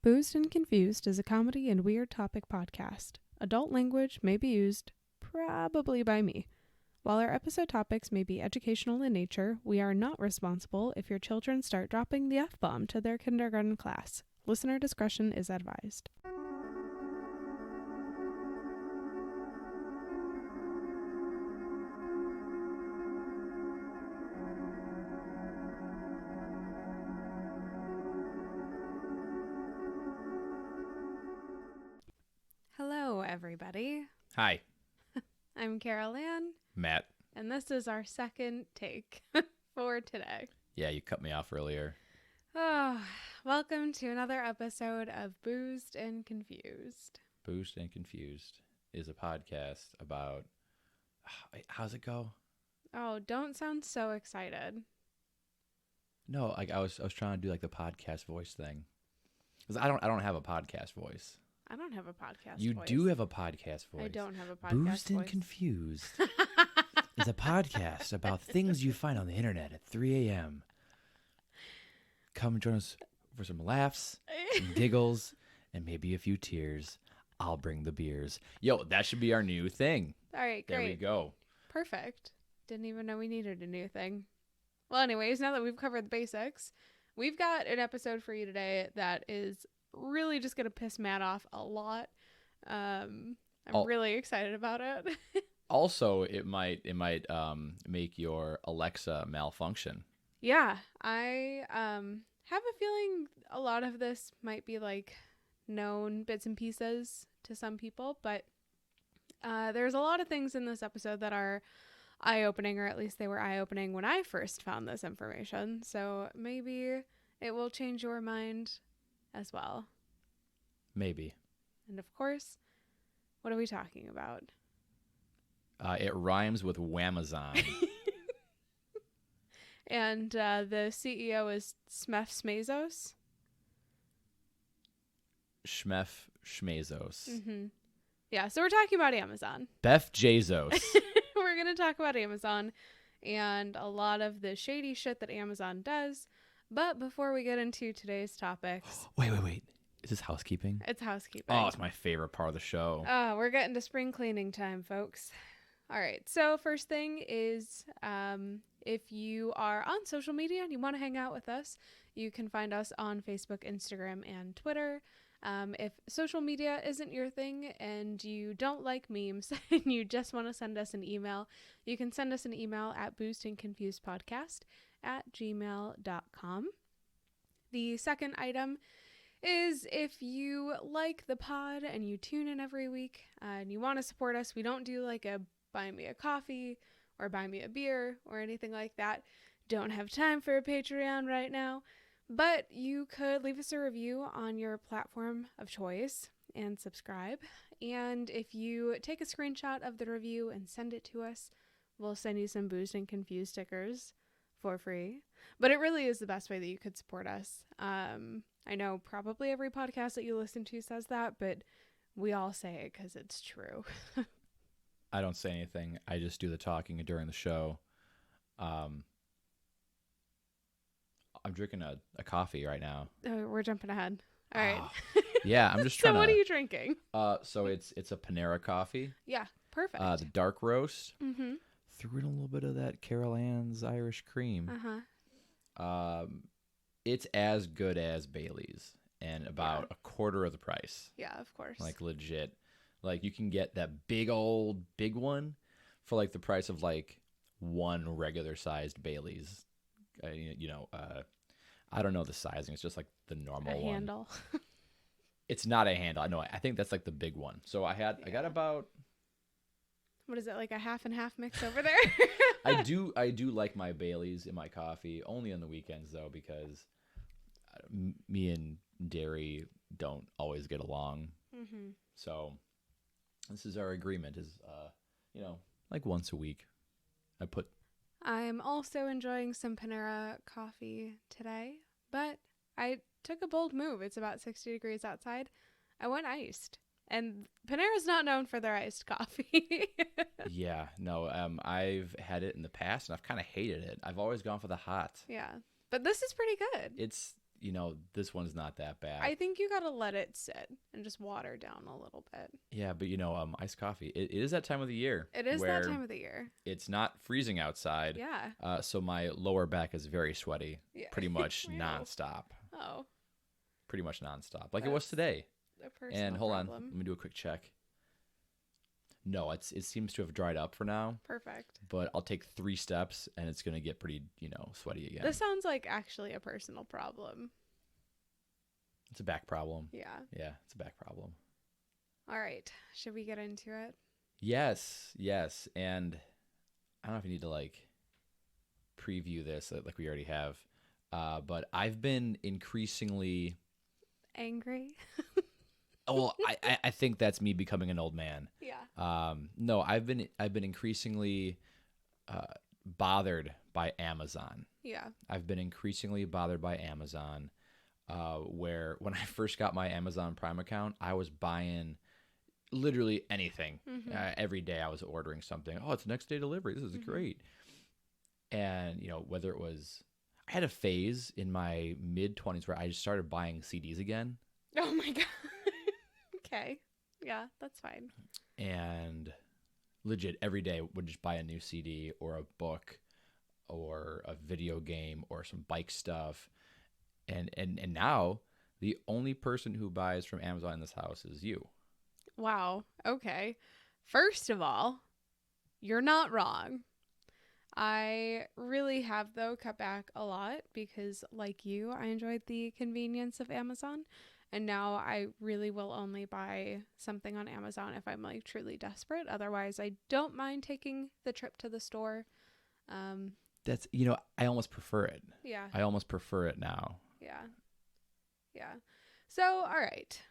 Boozed and Confused is a comedy and weird topic podcast. Adult language may be used, probably by me. While our episode topics may be educational in nature, we are not responsible if your children start dropping the F-bomb to their kindergarten class. Listener discretion is advised. Hello, everybody. Hi, I'm Carolan, Matt. and this is our second take for today. Yeah, you cut me off earlier. Oh, welcome to another episode of Boozed and Confused. Boozed and Confused is a podcast about... How's it go? Oh, don't sound so excited. No, I was trying to do like the podcast voice thing. Because I don't have a podcast voice. I don't have a podcast You voice. do have a podcast voice. I don't have a podcast Boozed and voice. Confused is a podcast about things you find on the internet at 3 a.m. Come join us for some laughs, some giggles, and maybe a few tears. I'll bring the beers. Yo, that should be our new thing. All right, There we great. go. Perfect. Didn't even know we needed a new thing. Well, anyways, now that we've covered the basics, we've got an episode for you today that is really just going to piss Matt off a lot. I'm really excited about it. Also, it might make your Alexa malfunction. Yeah, I have a feeling a lot of this might be like known bits and pieces to some people, but there's a lot of things in this episode that are eye-opening, or at least they were eye-opening when I first found this information. So maybe it will change your mind as well. Maybe. And of course, what are we talking about? It rhymes with Wamazon. And the CEO is Smef Smezos. Schmef Schmezos. Mm-hmm. Yeah, so we're talking about Amazon. Beth Jezos. We're going to talk about Amazon and a lot of the shady shit that Amazon does. But before we get into today's topics... Wait. Is this housekeeping? It's housekeeping. Oh, it's my favorite part of the show. We're getting to spring cleaning time, folks. All right, so first thing is if you are on social media and you want to hang out with us, you can find us on Facebook, Instagram, and Twitter. If social media isn't your thing and you don't like memes and you just want to send us an email, you can send us an email at boozedandconfusedpodcast@gmail.com. The second item is if you like the pod and you tune in every week and you want to support us, we don't do like a buy me a coffee or buy me a beer or anything like that. Don't have time for a Patreon right now. But you could leave us a review on your platform of choice and subscribe. And if you take a screenshot of the review and send it to us, we'll send you some Boozed and Confused stickers for free. But it really is the best way that you could support us. I know probably every podcast that you listen to says that, but we all say it because it's true. I don't say anything. I just do the talking during the show. I'm drinking a coffee right now. Oh, we're jumping ahead. All right. Yeah, I'm just So trying to... what are you drinking? So it's a Panera coffee. Yeah, perfect. The dark roast. Mm-hmm. Threw in a little bit of that Carolans Irish cream. Uh-huh. It's as good as Bailey's and about a quarter of the price. Yeah, of course. Like legit. Like you can get that big one for like the price of like one regular sized Bailey's. I don't know the sizing. It's just like the normal one. Handle. It's not a handle. No, I think that's like the big one. So I got about... What is it, like a half and half mix over there? I do like my Baileys in my coffee, only on the weekends though, because me and dairy don't always get along. Mm-hmm. So this is our agreement is, like once a week. I'm also enjoying some Panera coffee today, but I took a bold move. It's about 60 degrees outside. I went iced. And Panera's not known for their iced coffee. Yeah, no, I've had it in the past and I've kind of hated it. I've always gone for the hot. Yeah, but this is pretty good. this one's not that bad. I think you got to let it sit and just water down a little bit. Yeah, but iced coffee, it is that time of the year. It is where that time of the year. It's not freezing outside. Yeah. So my lower back is very sweaty, pretty much nonstop. Oh. Pretty much nonstop, like it was today. And hold on, let me do a quick check. No, it seems to have dried up for now. Perfect. But I'll take 3 steps and it's going to get pretty, sweaty again. This sounds like actually a personal problem. It's a back problem. Yeah. Yeah, it's a back problem. All right. Should we get into it? Yes. And I don't know if you need to preview this like we already have. But I've been increasingly angry. Well, I think that's me becoming an old man. Yeah. No, I've been increasingly bothered by Amazon. Yeah. I've been increasingly bothered by Amazon, where when I first got my Amazon Prime account, I was buying literally anything. Mm-hmm. Every day I was ordering something. Oh, it's next day delivery. This is great. And, whether it was, I had a phase in my mid-20s where I just started buying CDs again. Oh my God. Okay. Yeah, that's fine. And legit every day would just buy a new CD or a book or a video game or some bike stuff. And now the only person who buys from Amazon in this house is you. Wow. Okay. First of all, you're not wrong. I really have, though, cut back a lot because, like you, I enjoyed the convenience of Amazon. And now I really will only buy something on Amazon if I'm truly desperate. Otherwise, I don't mind taking the trip to the store. That's, I almost prefer it. Yeah. I almost prefer it now. Yeah. Yeah. So, all right.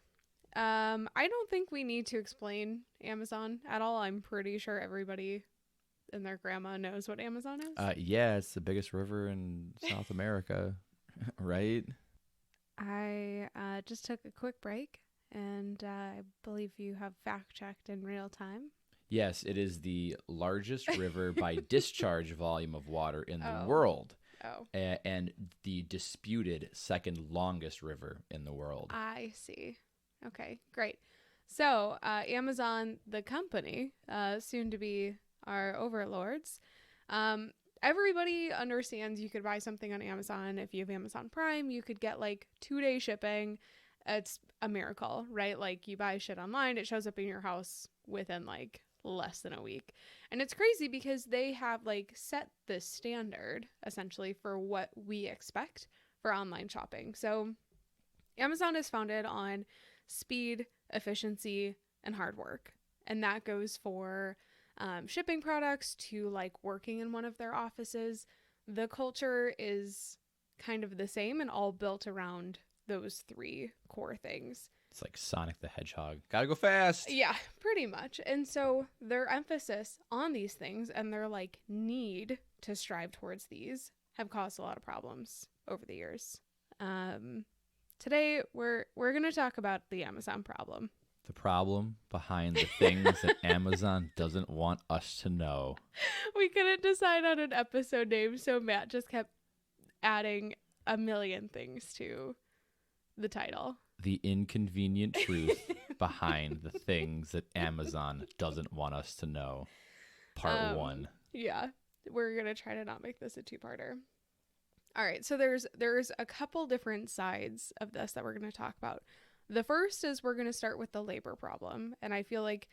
I don't think we need to explain Amazon at all. I'm pretty sure everybody and their grandma knows what Amazon is. Yeah, it's the biggest river in South America, right? I just took a quick break, and I believe you have fact-checked in real time. Yes, it is the largest river by discharge volume of water in the world. Oh. And the disputed second longest river in the world. I see. Okay, great. So, Amazon, the company, soon to be our overlords, everybody understands you could buy something on Amazon. If you have Amazon Prime, you could get 2-day shipping. It's a miracle, right? You buy shit online, it shows up in your house within less than a week. And it's crazy because they have set the standard essentially for what we expect for online shopping. So Amazon is founded on speed, efficiency, and hard work. And that goes for shipping products to working in one of their offices. The culture is kind of the same and all built around those 3 core things. It's like Sonic the Hedgehog. Gotta go fast. Yeah, pretty much. And so their emphasis on these things and their need to strive towards these have caused a lot of problems over the years. Today we're going to talk about the Amazon problem. The problem behind the things that Amazon doesn't want us to know. We couldn't decide on an episode name, so Matt just kept adding a million things to the title. The inconvenient truth behind the things that Amazon doesn't want us to know. Part 1. Yeah, we're going to try to not make this a 2-parter. All right, so there's a couple different sides of this that we're going to talk about. The first is we're going to start with the labor problem, and I feel like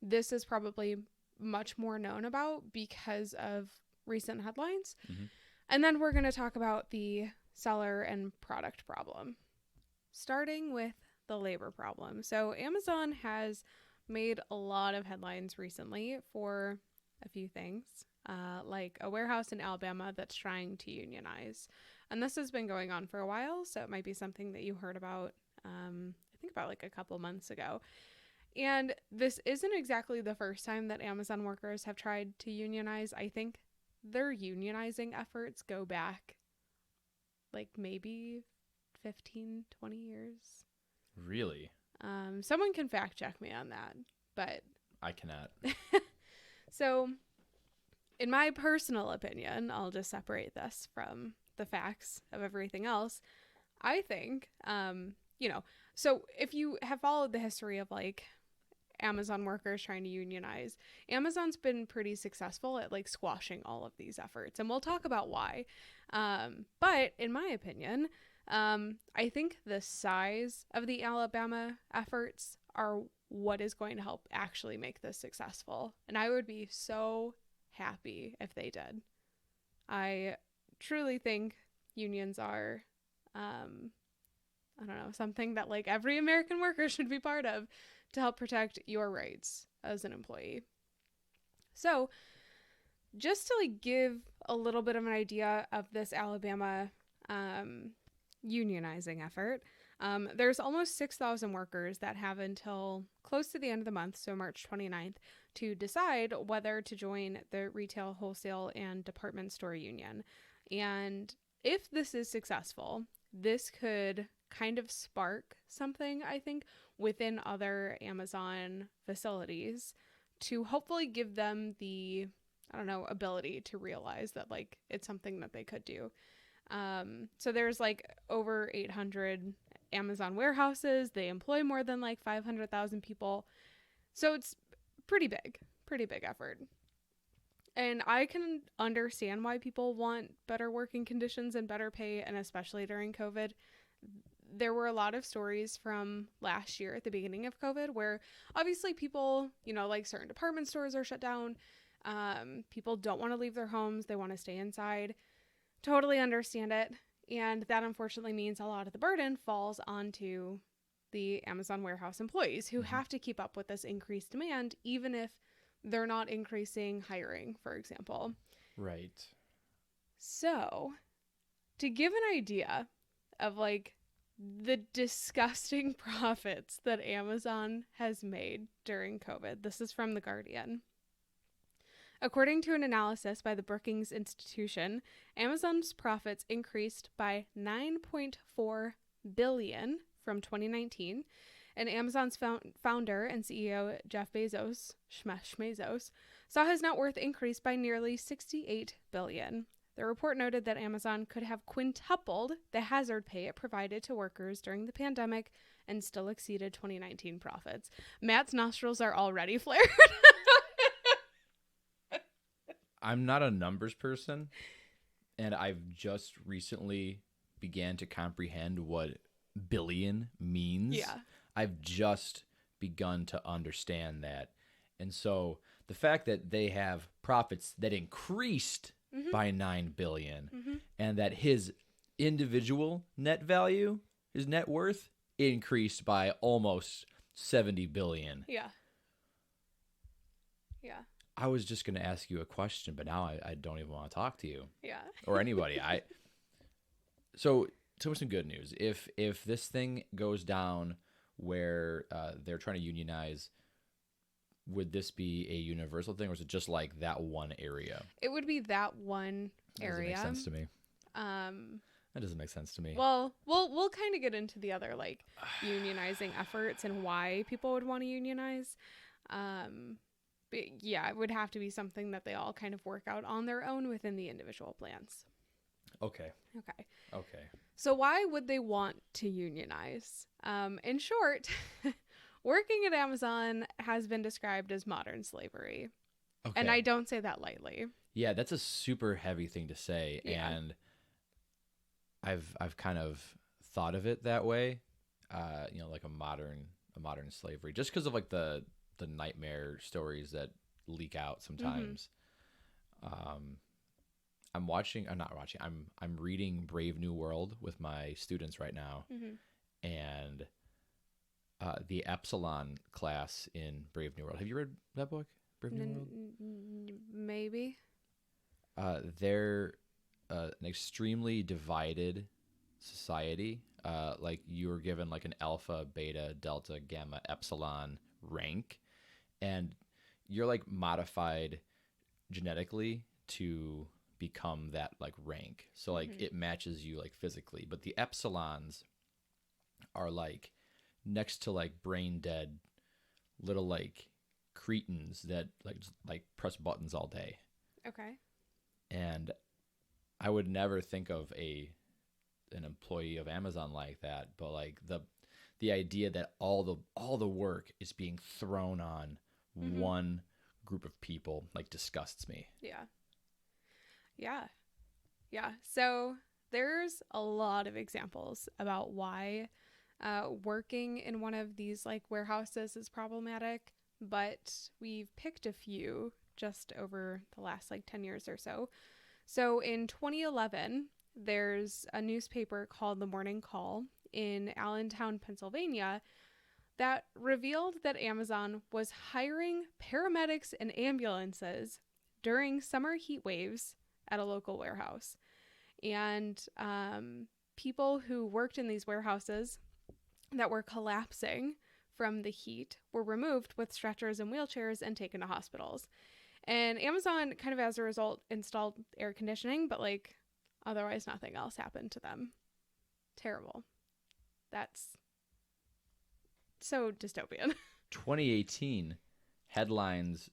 this is probably much more known about because of recent headlines. Mm-hmm. And then we're going to talk about the seller and product problem. Starting with the labor problem. So Amazon has made a lot of headlines recently for a few things, like a warehouse in Alabama that's trying to unionize. And this has been going on for a while, so it might be something that you heard about I think about a couple months ago. And this isn't exactly the first time that Amazon workers have tried to unionize. I think their unionizing efforts go back maybe 15, 20 years. Really? Someone can fact check me on that, but I cannot. So, in my personal opinion, I'll just separate this from the facts of everything else. I think, so if you have followed the history of like Amazon workers trying to unionize, Amazon's been pretty successful at like squashing all of these efforts. And we'll talk about why. But in my opinion, I think the size of the Alabama efforts are what is going to help actually make this successful. And I would be so happy if they did. I truly think unions are, something that like every American worker should be part of to help protect your rights as an employee. So just to like give a little bit of an idea of this Alabama unionizing effort, there's almost 6,000 workers that have until close to the end of the month, so March 29th, to decide whether to join the retail, wholesale, and department store union. And if this is successful, this could kind of spark something, I think, within other Amazon facilities to hopefully give them the, ability to realize that like it's something that they could do. So there's like over 800 Amazon warehouses. They employ more than like 500,000 people. So it's pretty big effort. And I can understand why people want better working conditions and better pay, and especially during COVID. There were a lot of stories from last year at the beginning of COVID where obviously people, like certain department stores are shut down. People don't want to leave their homes. They want to stay inside. Totally understand it. And that unfortunately means a lot of the burden falls onto the Amazon warehouse employees who have to keep up with this increased demand, even if they're not increasing hiring, for example. Right. So to give an idea of like the disgusting profits that Amazon has made during COVID, this is from The Guardian. According to an analysis by the Brookings Institution, Amazon's profits increased by $9.4 billion from 2019, and Amazon's founder and CEO Jeff Bezos, saw his net worth increase by nearly $68 billion. The report noted that Amazon could have quintupled the hazard pay it provided to workers during the pandemic and still exceeded 2019 profits. Matt's nostrils are already flared. I'm not a numbers person, and I've just recently began to comprehend what billion means. Yeah. I've just begun to understand that. And so the fact that they have profits that increased by $9 billion and that his individual net value, his net worth, increased by almost $70 billion. Yeah. Yeah. I was just going to ask you a question, but now I don't even want to talk to you. Yeah. Or anybody. So some good news. If this thing goes down where they're trying to unionize, would this be a universal thing, or is it just like that one area? It would be that one area. That doesn't make sense to me. That doesn't make sense to me. Well, we'll kind of get into the other like unionizing efforts and why people would want to unionize. But yeah, it would have to be something that they all kind of work out on their own within the individual plans. Okay. So why would they want to unionize? In short, working at Amazon has been described as modern slavery. Okay. And I don't say that lightly. Yeah, that's a super heavy thing to say. Yeah. And I've kind of thought of it that way, like a modern slavery, just because of like the nightmare stories that leak out sometimes. I'm reading Brave New World with my students right now. And the Epsilon class in Brave New World. Have you read that book, Brave New World? Maybe. They're an extremely divided society. Like you were given like an alpha, beta, delta, gamma, epsilon rank, and you're like modified genetically to become that like rank. So like it matches you like physically, but the epsilons are like next to like brain dead little like cretins that like press buttons all day. Okay. And I would never think of a an employee of Amazon like that, but like the idea that all the work is being thrown on one group of people like disgusts me. Yeah. So there's a lot of examples about why working in one of these like warehouses is problematic, but we've picked a few just over the last like 10 years or so. So in 2011, there's a newspaper called The Morning Call in Allentown, Pennsylvania, that revealed that Amazon was hiring paramedics and ambulances during summer heat waves at a local warehouse. And people who worked in these warehouses that were collapsing from the heat were removed with stretchers and wheelchairs and taken to hospitals. And Amazon kind of as a result installed air conditioning, but like otherwise nothing else happened to them. Terrible. That's so dystopian. 2018 headlines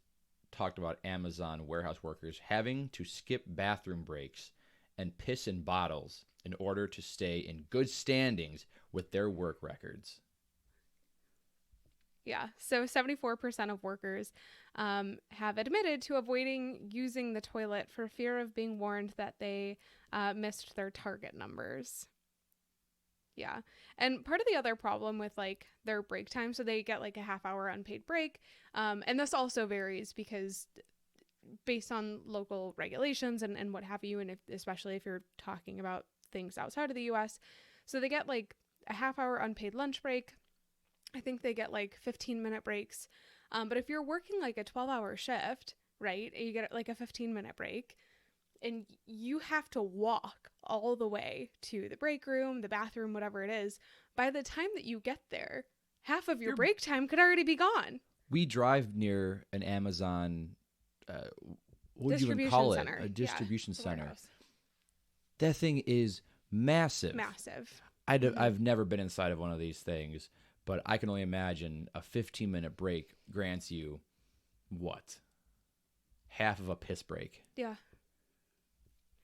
talked about Amazon warehouse workers having to skip bathroom breaks and piss in bottles in order to stay in good standings with their work records. Yeah, so 74% of workers have admitted to avoiding using the toilet for fear of being warned that they missed their target numbers. Yeah, and part of the other problem with like their break time, so they get like a half-hour unpaid break, and this also varies because based on local regulations and what have you, and especially if you're talking about things outside of the U.S., so they get like a half-hour unpaid lunch break. I think they get like 15-minute breaks. But if you're working like a 12-hour shift, right, you get like a 15-minute break and you have to walk all the way to the break room, the bathroom, whatever it is. By the time that you get there, half of your break time could already be gone. We drive near an Amazon, what do you even call it? A distribution center. Warehouse. That thing is massive. Massive. I've never been inside of one of these things. But I can only imagine a 15-minute break grants you, what? Half of a piss break. Yeah.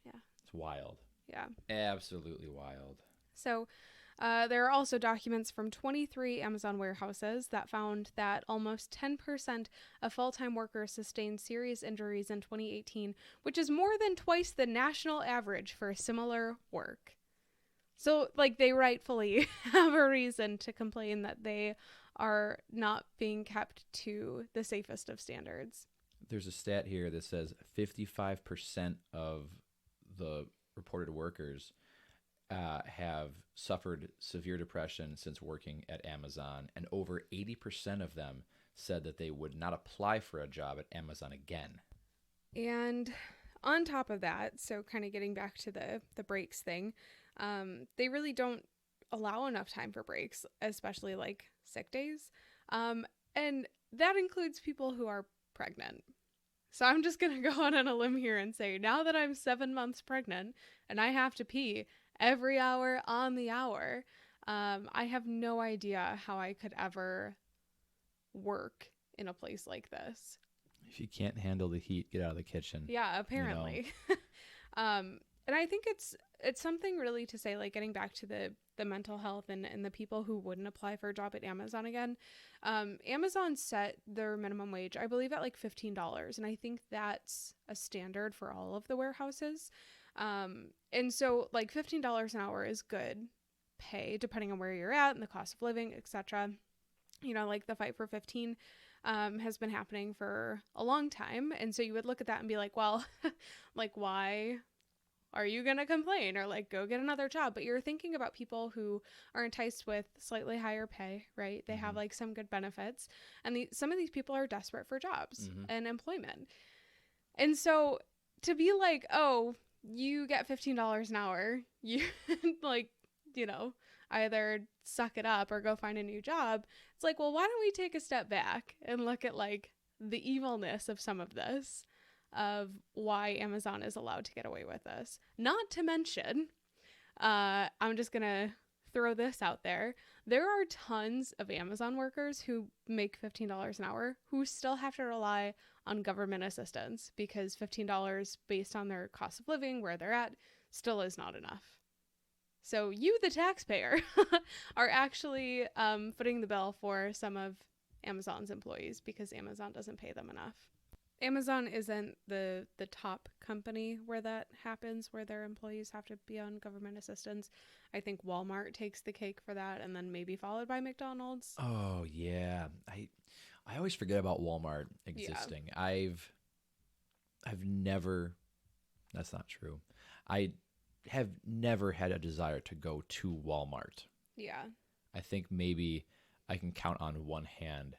It's wild. Yeah. Absolutely wild. So there are also documents from 23 Amazon warehouses that found that almost 10% of full-time workers sustained serious injuries in 2018, which is more than twice the national average for similar work. So, like, they rightfully have a reason to complain that they are not being kept to the safest of standards. There's a stat here that says 55% of the reported workers have suffered severe depression since working at Amazon, and over 80% of them said that they would not apply for a job at Amazon again. And on top of that, so kind of getting back to the breaks thing, they really don't allow enough time for breaks, especially like sick days. And that includes people who are pregnant. So I'm just going to go on a limb here and say, now that I'm 7 months pregnant and I have to pee every hour on the hour, I have no idea how I could ever work in a place like this. If you can't handle the heat, get out of the kitchen. Yeah, apparently. You know. And I think it's something really to say, like getting back to the mental health and the people who wouldn't apply for a job at Amazon again. Amazon set their minimum wage, I believe, at like $15. And I think that's a standard for all of the warehouses. And so like $15 an hour is good pay depending on where you're at and the cost of living, etc. You know, like the fight for 15 has been happening for a long time. And so you would look at that and be like, well, like, why are you going to complain or like go get another job? But you're thinking about people who are enticed with slightly higher pay, right? They have like some good benefits, and some of these people are desperate for jobs and employment. And so to be like, oh, you get $15 an hour, you like, you know, either suck it up or go find a new job. It's like, well, why don't we take a step back and look at like the evilness of some of this, of why Amazon is allowed to get away with this. Not to mention, I'm just going to throw this out there. There are tons of Amazon workers who make $15 an hour who still have to rely on government assistance because $15 based on their cost of living, where they're at, still is not enough. So you, the taxpayer, are actually footing the bill for some of Amazon's employees because Amazon doesn't pay them enough. Amazon isn't the top company where that happens, where their employees have to be on government assistance. I think Walmart takes the cake for that, and then maybe followed by McDonald's. Oh yeah, I always forget about Walmart existing. Yeah. I've never. That's not true. I have never had a desire to go to Walmart. Yeah. I think maybe I can count on one hand,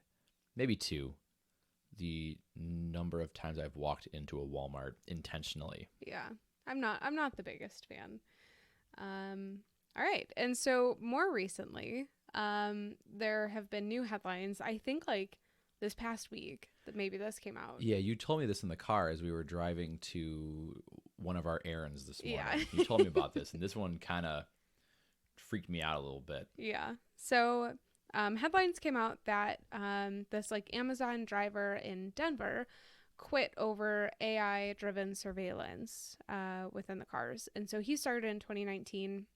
maybe two, the number of times I've walked into a Walmart intentionally. Yeah. I'm not the biggest fan. All right. And so more recently, there have been new headlines, I think like this past week, that maybe this came out. Yeah, you told me this in the car as we were driving to one of our errands this morning. Yeah. You told me about this, and this one kind of freaked me out a little bit. Yeah. So headlines came out that this like Amazon driver in Denver quit over AI-driven surveillance within the cars. And so he started in 2019.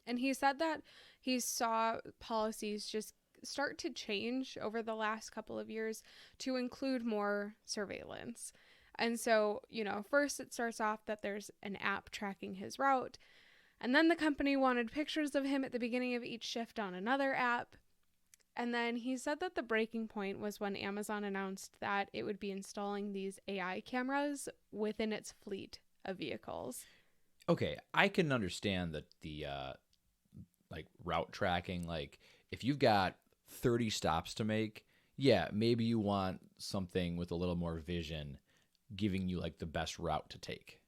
And he said that he saw policies just start to change over the last couple of years to include more surveillance. And so, first it starts off that there's an app tracking his route. And then the company wanted pictures of him at the beginning of each shift on another app. And then he said that the breaking point was when Amazon announced that it would be installing these AI cameras within its fleet of vehicles. Okay, I can understand that the like route tracking, like if you've got 30 stops to make, yeah, maybe you want something with a little more vision giving you like the best route to take.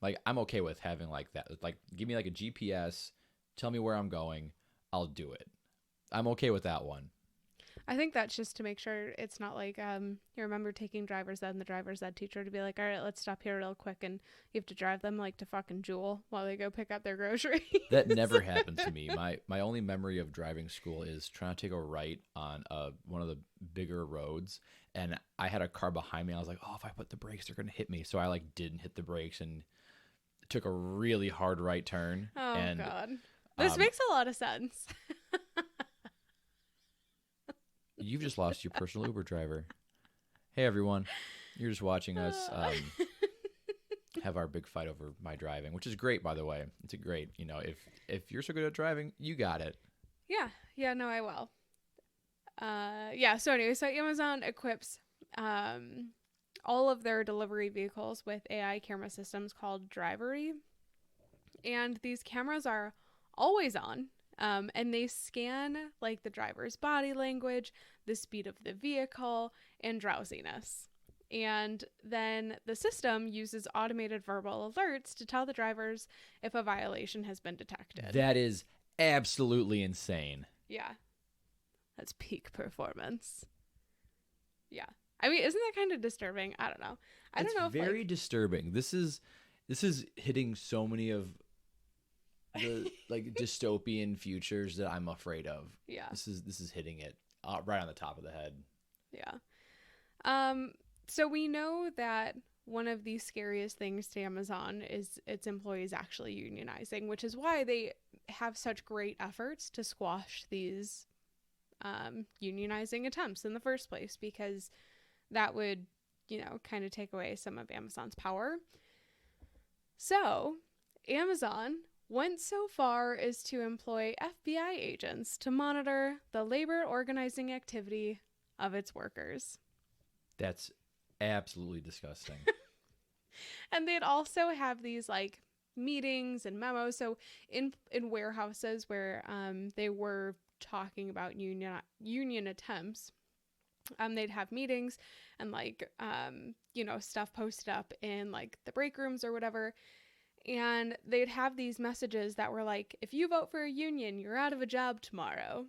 Like I'm okay with having like that. Like give me like a GPS, tell me where I'm going, I'll do it. I'm okay with that one. I think that's just to make sure it's not like you remember taking driver's ed and the driver's ed teacher to be like, all right, let's stop here real quick, and you have to drive them like to fucking Jewel while they go pick up their groceries. That never happened to me. My only memory of driving school is trying to take a right on one of the bigger roads, and I had a car behind me. I was like, oh, if I put the brakes, they're gonna hit me. So I like didn't hit the brakes and took a really hard right turn. Oh and, God, this makes a lot of sense. You've just lost your personal Uber driver. Hey, everyone. You're just watching us have our big fight over my driving, which is great, by the way. It's a great, if you're so good at driving, you got it. Yeah. Yeah, no, I will. So anyway, so Amazon equips all of their delivery vehicles with AI camera systems called Drivery. And these cameras are always on. And they scan like the driver's body language, the speed of the vehicle, and drowsiness. And then the system uses automated verbal alerts to tell the drivers if a violation has been detected. That is absolutely insane. Yeah. That's peak performance. Yeah. I mean, isn't that kind of disturbing? I don't know. I don't know if very disturbing. This is hitting so many of the like dystopian futures that I'm afraid of. Yeah. This is hitting it right on the top of the head. Yeah. So we know that one of the scariest things to Amazon is its employees actually unionizing, which is why they have such great efforts to squash these unionizing attempts in the first place, because that would, kind of take away some of Amazon's power. So Amazon went so far as to employ FBI agents to monitor the labor organizing activity of its workers. That's absolutely disgusting. And they'd also have these like meetings and memos. So in warehouses where they were talking about union attempts, they'd have meetings and like stuff posted up in like the break rooms or whatever. And they'd have these messages that were like, if you vote for a union, you're out of a job tomorrow.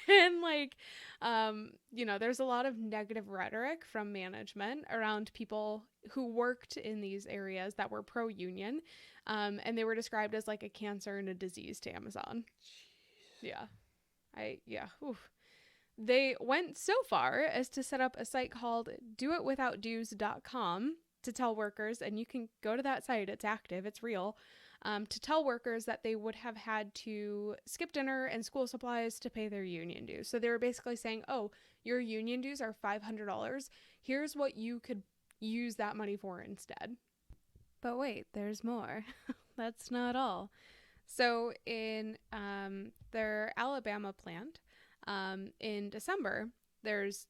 And like, there's a lot of negative rhetoric from management around people who worked in these areas that were pro-union. And they were described as like a cancer and a disease to Amazon. Jeez. Yeah. Oof. They went so far as to set up a site called doitwithoutdues.com to tell workers, and you can go to that site, it's active, it's real, to tell workers that they would have had to skip dinner and school supplies to pay their union dues. So they were basically saying, oh, your union dues are $500. Here's what you could use that money for instead. But wait, there's more. That's not all. So in their Alabama plant, in December, there's,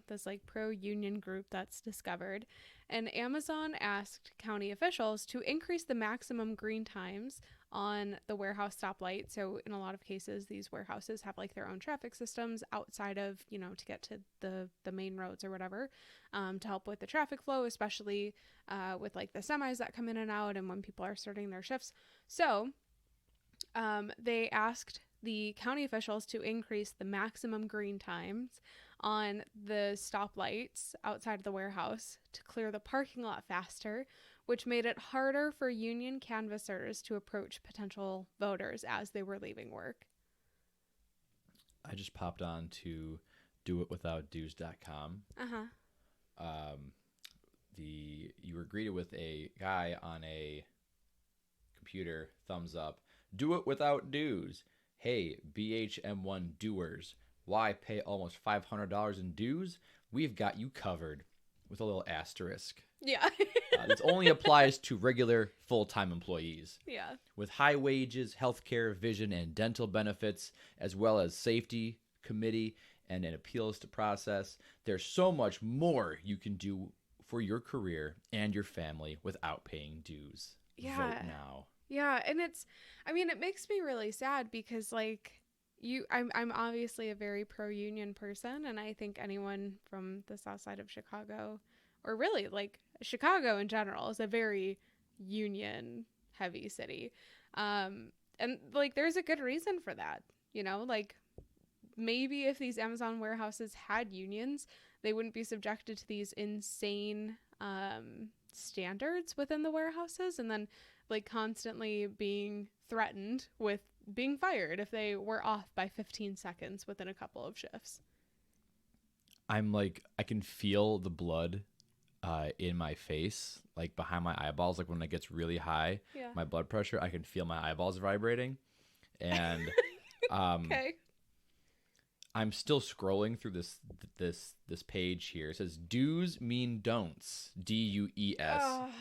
this like pro-union group that's discovered, and Amazon asked county officials to increase the maximum green times on the warehouse stoplight. So in a lot of cases, these warehouses have like their own traffic systems outside of, to get to the main roads or whatever, to help with the traffic flow, especially with like the semis that come in and out and when people are starting their shifts. So they asked the county officials to increase the maximum green times on the stoplights outside of the warehouse to clear the parking lot faster, which made it harder for union canvassers to approach potential voters as they were leaving work. I just popped on to doitwithoutdues.com. You were greeted with a guy on a computer, thumbs up. Do it without dues. Hey, BHM1 doers. Why pay almost $500 in dues? We've got you covered, with a little asterisk. Yeah. This only applies to regular full-time employees. Yeah. With high wages, healthcare, vision, and dental benefits, as well as safety, committee, and an appeals to process, there's so much more you can do for your career and your family without paying dues. Yeah. Vote now. Yeah, and it makes me really sad because like I'm obviously a very pro-union person, and I think anyone from the south side of Chicago, or really like Chicago in general, is a very union heavy city. And like there's a good reason for that, like maybe if these Amazon warehouses had unions, they wouldn't be subjected to these insane standards within the warehouses, and then like constantly being threatened with being fired if they were off by 15 seconds within a couple of shifts. I'm like, I can feel the blood in my face, like behind my eyeballs. Like when it gets really high, my blood pressure, I can feel my eyeballs vibrating. And okay. I'm still scrolling through this page here. It says dues mean don'ts. DUES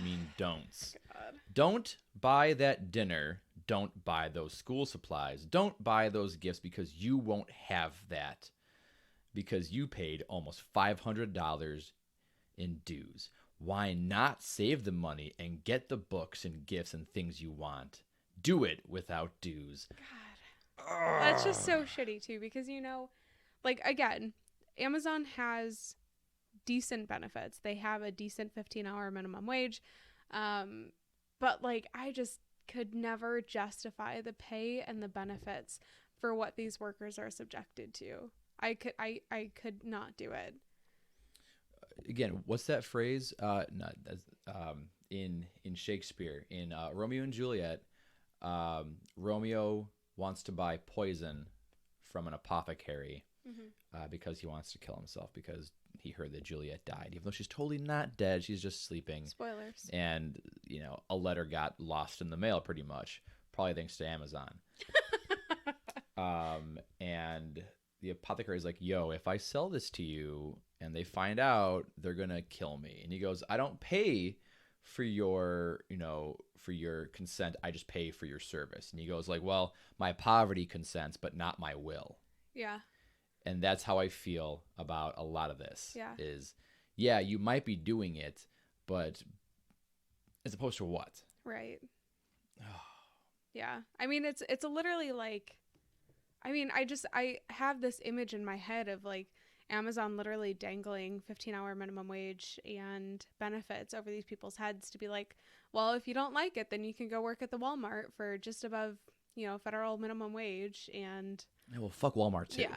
mean don'ts. God. Don't buy that dinner. Don't buy those school supplies. Don't buy those gifts because you won't have that because you paid almost $500 in dues. Why not save the money and get the books and gifts and things you want? Do it without dues. God. That's just so shitty too because like again, Amazon has decent benefits. They have a decent 15-hour minimum wage. But like I just could never justify the pay and the benefits for what these workers are subjected to. I could not do it. Again, what's that phrase? In Shakespeare, in Romeo and Juliet, Romeo wants to buy poison from an apothecary because he wants to kill himself because he heard that Juliet died, even though she's totally not dead. She's just sleeping. Spoilers. And, a letter got lost in the mail pretty much, probably thanks to Amazon. And the apothecary is like, yo, if I sell this to you and they find out, they're going to kill me. And he goes, I don't pay for your, for your consent. I just pay for your service. And he goes like, well, my poverty consents, but not my will. Yeah. And that's how I feel about a lot of this. Yeah. Is, you might be doing it, but as opposed to what? Right. Yeah. I mean, it's literally like, I have this image in my head of like Amazon literally dangling 15-hour minimum wage and benefits over these people's heads to be like, well, if you don't like it, then you can go work at the Walmart for just above, federal minimum wage. And yeah, well, fuck Walmart too. Yeah,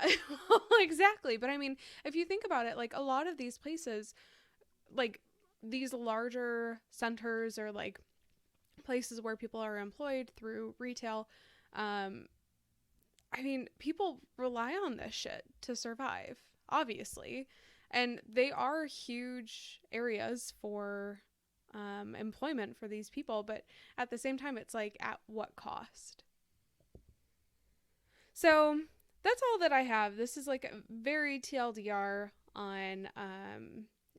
exactly. But I mean, if you think about it, like a lot of these places, like these larger centers or like places where people are employed through retail, I mean, people rely on this shit to survive, obviously. And they are huge areas for employment for these people, but at the same time, it's like, at what cost? So that's all that I have. This is like a very TLDR on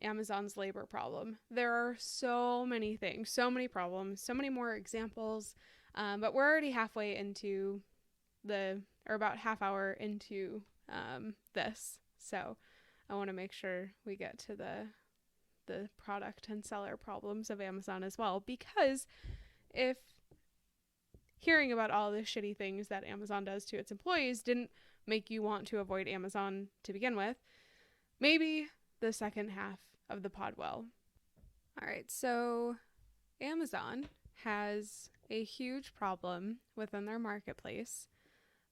Amazon's labor problem. There are so many things, so many problems, so many more examples, but we're already halfway into or about half hour into this. So I want to make sure we get to the product and seller problems of Amazon as well, because if hearing about all the shitty things that Amazon does to its employees didn't make you want to avoid Amazon to begin with, maybe the second half of the pod will. All right, so Amazon has a huge problem within their marketplace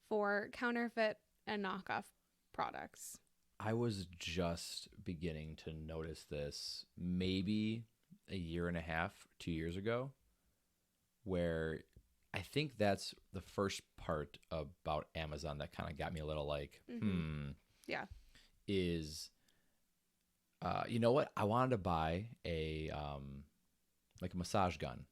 for counterfeit and knockoff products. I was just beginning to notice this maybe a year and a half, 2 years ago, where I think that's the first part about Amazon that kind of got me a little like, Yeah. Is, you know what? I wanted to buy a massage gun,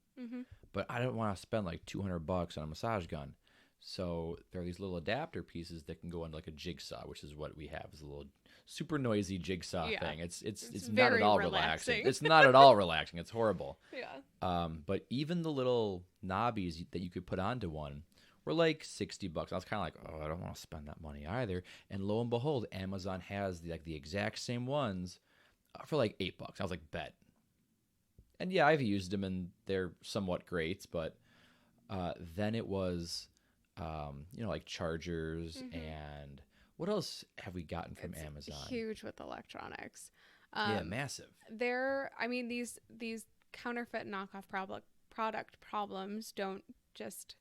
but I didn't want to spend like $200 on a massage gun. So there are these little adapter pieces that can go into like a jigsaw, which is what we have, is a little super noisy jigsaw thing. It's not at all relaxing. It's not at all relaxing. It's horrible. Yeah. But even the little knobbies that you could put onto one were like $60. I was kind of like, oh, I don't want to spend that money either. And lo and behold, Amazon has the exact same ones for like $8. I was like, bet. And yeah, I've used them and they're somewhat great, but then it was, like chargers and what else have we gotten from Amazon? Huge with electronics. Yeah, massive. These counterfeit and knockoff product problems aren't just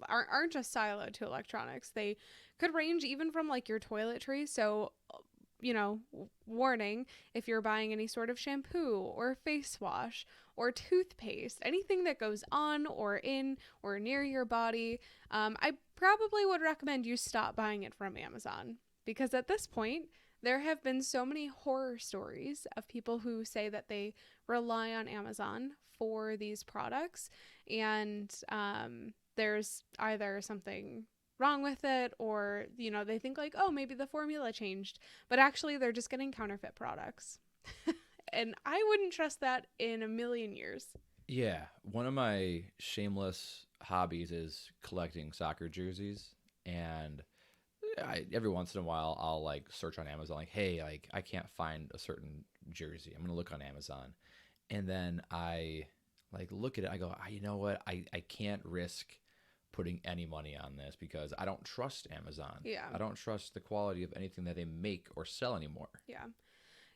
siloed to electronics. They could range even from like your toiletries. So, warning, if you're buying any sort of shampoo or face wash or toothpaste, anything that goes on or in or near your body, I probably would recommend you stop buying it from Amazon, because at this point, there have been so many horror stories of people who say that they rely on Amazon for these products, and there's either something wrong with it, or they think like, oh, maybe the formula changed, but actually they're just getting counterfeit products. And I wouldn't trust that in a million years. Yeah, one of my shameless hobbies is collecting soccer jerseys, and every once in a while I'll like search on Amazon like, hey, like I can't find a certain jersey, I'm gonna look on Amazon, and then I like look at it, I go, you know what, I can't risk putting any money on this because I don't trust Amazon. Yeah. I don't trust the quality of anything that they make or sell anymore. Yeah.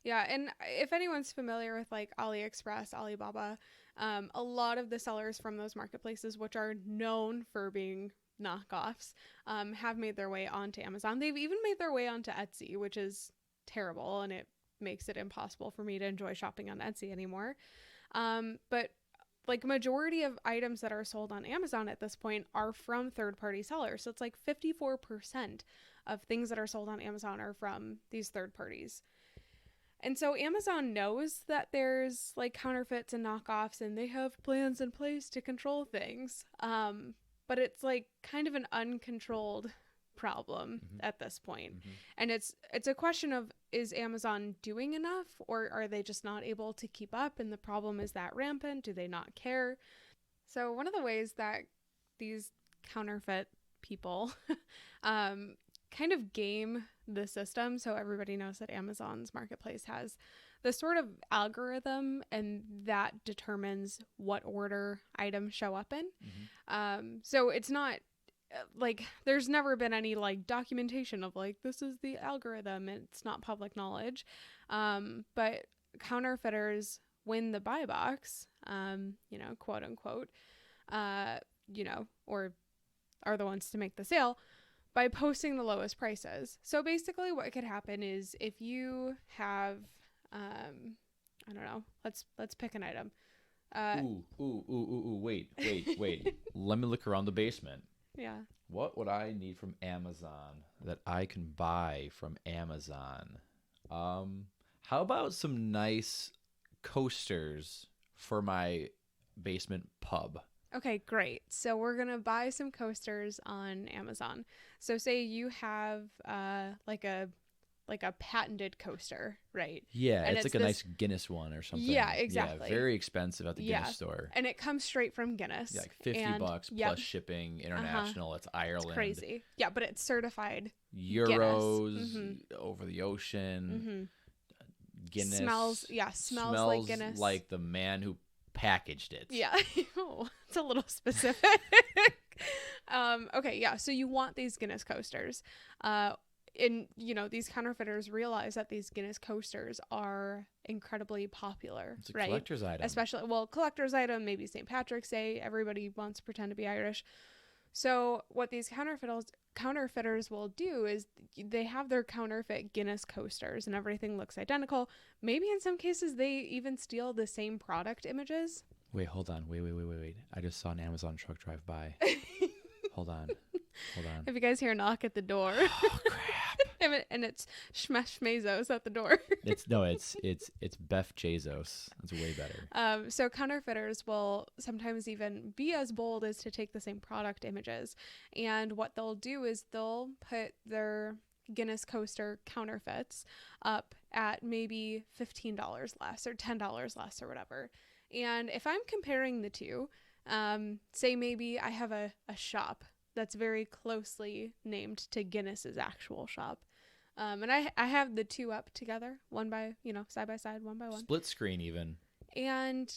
Yeah. And if anyone's familiar with like AliExpress, Alibaba, a lot of the sellers from those marketplaces, which are known for being knockoffs, have made their way onto Amazon. They've even made their way onto Etsy, which is terrible, and it makes it impossible for me to enjoy shopping on Etsy anymore. But like majority of items that are sold on Amazon at this point are from third-party sellers. So it's like 54% of things that are sold on Amazon are from these third parties. And so Amazon knows that there's like counterfeits and knockoffs, and they have plans in place to control things. But it's like kind of an uncontrolled problem at this point. And it's a question of, is Amazon doing enough, or are they just not able to keep up, and the problem is that rampant? Do they not care? So one of the ways that these counterfeit people kind of game the system, so everybody knows that Amazon's marketplace has this sort of algorithm, and that determines what order items show up in. So it's not like there's never been any like documentation of like, this is the algorithm. It's not public knowledge. But counterfeiters win the buy box, quote unquote, or are the ones to make the sale by posting the lowest prices. So basically what could happen is, if you have, I don't know, let's pick an item. Wait. Let me look around the basement. Yeah. What would I need from Amazon that I can buy from Amazon? How about some nice coasters for my basement pub. Okay, great. So we're going to buy some coasters on Amazon. So say you have like a patented coaster, right? Yeah, And it's like a nice Guinness one or something. Yeah, exactly. Yeah, very expensive at the Guinness store. And it comes straight from Guinness. Yeah, like $50 plus shipping, international. It's Ireland. It's crazy. Yeah, but it's certified Euros over the ocean. Guinness smells like Guinness. Like the man who packaged it. Yeah. Oh, it's a little specific. Okay, yeah. So you want these Guinness coasters. And these counterfeiters realize that these Guinness coasters are incredibly popular. It's a right? collector's item. Especially, collector's item, maybe St. Patrick's Day. Everybody wants to pretend to be Irish. So what these counterfeiters will do is they have their counterfeit Guinness coasters and everything looks identical. Maybe in some cases they even steal the same product images. Wait, hold on. Wait. I just saw an Amazon truck drive by. Hold on. If you guys hear a knock at the door. Oh, crap. And it's Shmesh Mezos at the door. It's Beth Jesus. It's way better. So counterfeiters will sometimes even be as bold as to take the same product images. And what they'll do is they'll put their Guinness coaster counterfeits up at maybe $15 less or $10 less or whatever. And if I'm comparing the two, say maybe I have a shop that's very closely named to Guinness's actual shop. And I have the two up together, one by, side by side, one by one. Split screen even. And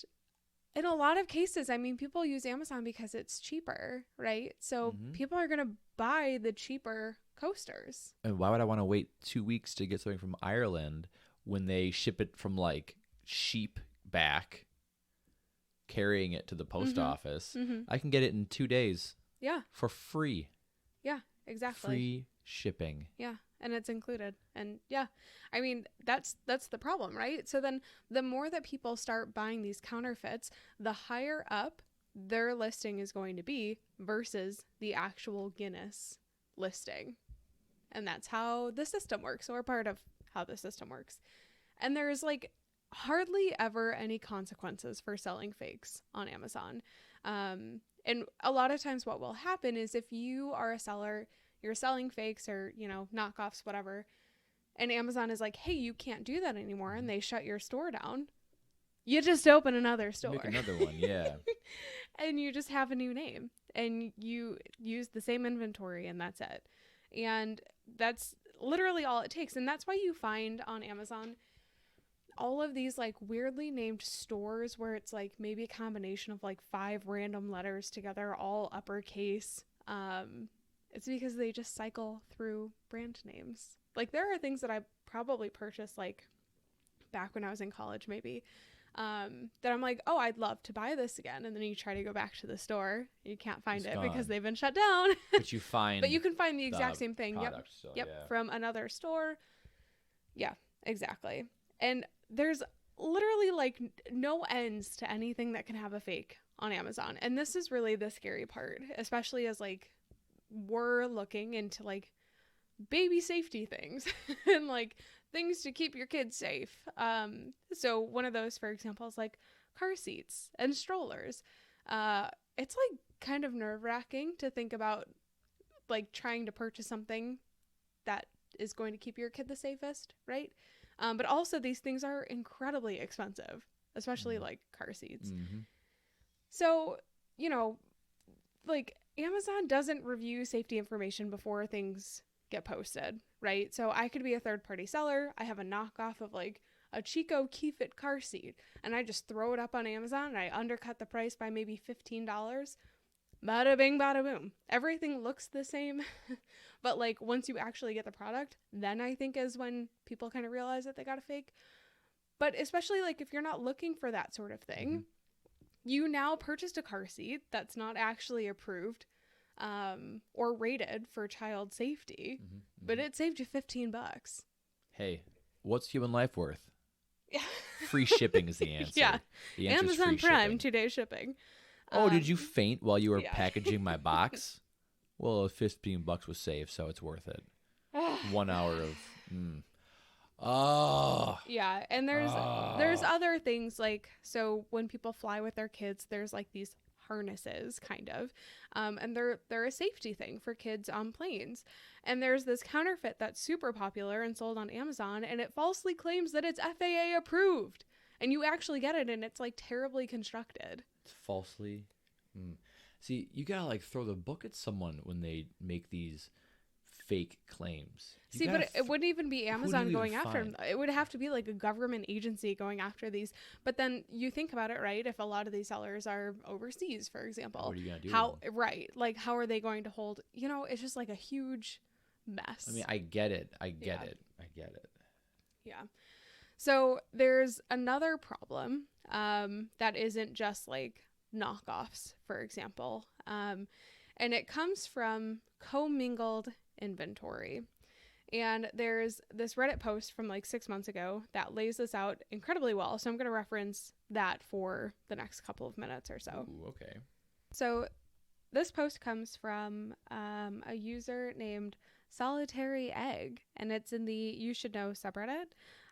in a lot of cases, I mean, people use Amazon because it's cheaper, right? So people are going to buy the cheaper coasters. And why would I want to wait 2 weeks to get something from Ireland when they ship it from like sheep back, carrying it to the post office? I can get it in 2 days. Yeah. For free. Yeah, exactly. Free shipping. Yeah, and it's included. And yeah, I mean, that's the problem, right? So then the more that people start buying these counterfeits, the higher up their listing is going to be versus the actual Guinness listing. And that's how the system works, or part of how the system works. And there's like hardly ever any consequences for selling fakes on Amazon. And a lot of times what will happen is if you are a seller, you're selling fakes or, knockoffs, whatever, and Amazon is like, hey, you can't do that anymore, and they shut your store down, you just open another store. Make another one, yeah. And you just have a new name, and you use the same inventory, and that's it. And that's literally all it takes. And that's why you find on Amazon all of these like weirdly named stores where it's like maybe a combination of like 5 random letters together, all uppercase. It's because they just cycle through brand names. Like there are things that I probably purchased like back when I was in college maybe, that I'm like, oh, I'd love to buy this again. And then you try to go back to the store, you can't find it because they've been shut down. But you find but you can find the exact same thing. Still, From another store. Yeah, exactly. And there's literally like no ends to anything that can have a fake on Amazon. And this is really the scary part, especially as like we're looking into like baby safety things and like things to keep your kids safe. So one of those, for example, is like car seats and strollers. It's like kind of nerve-wracking to think about like trying to purchase something that is going to keep your kid the safest, right? But also these things are incredibly expensive, especially like car seats. So, like Amazon doesn't review safety information before things get posted, right? So I could be a third-party seller. I have a knockoff of like a Chico Keyfit car seat, and I just throw it up on Amazon and I undercut the price by maybe $15. Bada bing, bada boom. Everything looks the same. But like once you actually get the product, then I think is when people kind of realize that they got a fake. But especially like if you're not looking for that sort of thing, you now purchased a car seat that's not actually approved or rated for child safety, but it saved you $15. Hey, what's human life worth? Yeah. Free shipping is the answer. Yeah. The answer Amazon is free Prime, shipping. 2-day shipping. Oh, did you faint while you were yeah. packaging my box? Well, $15 was saved, so it's worth it. 1 hour of. Oh. Yeah, and there's other things like, so when people fly with their kids, there's like these harnesses kind of, and they're a safety thing for kids on planes. And there's this counterfeit that's super popular and sold on Amazon, and it falsely claims that it's FAA approved, and you actually get it, and it's like terribly constructed. It's falsely. See, you gotta like throw the book at someone when they make these fake claims. See, but it wouldn't even be Amazon going after them. It would have to be like a government agency going after these. But then you think about it, right? If a lot of these sellers are overseas, for example, what are you gonna do? Right? Like, how are they going to hold? It's just like a huge mess. I mean, I get it. I get it. Yeah. So there's another problem that isn't just like knockoffs, for example, and it comes from commingled inventory. And there's this Reddit post from like 6 months ago that lays this out incredibly well. So I'm going to reference that for the next couple of minutes or so. Ooh, okay. So this post comes from a user named Solitary Egg, and it's in the You Should Know subreddit.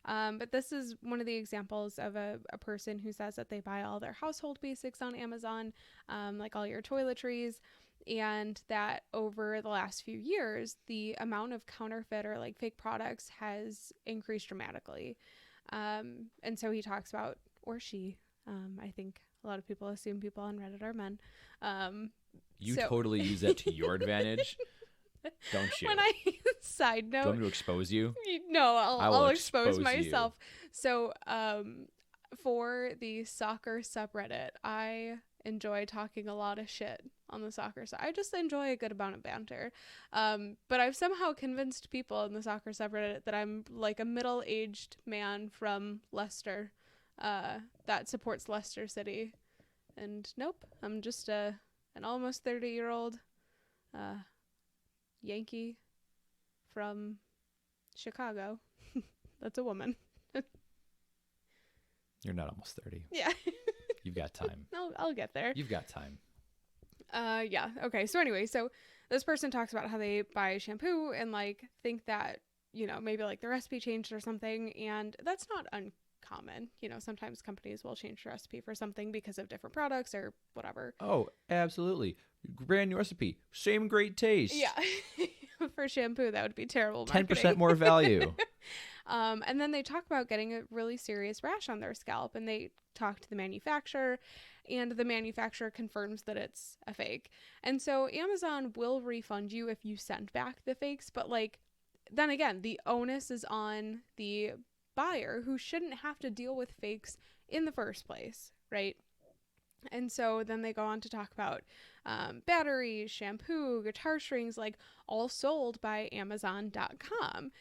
But this is one of the examples of a person who says that they buy all their household basics on Amazon, like all your toiletries, and that over the last few years, the amount of counterfeit or like fake products has increased dramatically. And so he talks about, or she, I think a lot of people assume people on Reddit are men. Totally use that to your advantage. Don't you? When side note, do you want me to expose you? No, I'll expose myself. You. So, for the soccer subreddit, I enjoy talking a lot of shit on the soccer side. I just enjoy a good amount of banter. But I've somehow convinced people in the soccer subreddit that I'm like a middle-aged man from Leicester, that supports Leicester City. And nope, I'm just an almost 30-year-old, Yankee from Chicago. That's a woman. You're not almost 30. Yeah. You've got time. I'll get there. You've got time. Yeah. Okay. So anyway, so this person talks about how they buy shampoo and like think that, maybe like the recipe changed or something. And that's not uncommon. Sometimes companies will change the recipe for something because of different products or whatever. Oh, absolutely. Brand new recipe. Same great taste. Yeah. For shampoo, that would be terrible marketing. 10% more value. And then they talk about getting a really serious rash on their scalp, and they talk to the manufacturer, and the manufacturer confirms that it's a fake. And so Amazon will refund you if you send back the fakes, but like, then again, the onus is on the buyer, who shouldn't have to deal with fakes in the first place, right? And so then they go on to talk about batteries, shampoo, guitar strings, like all sold by Amazon.com.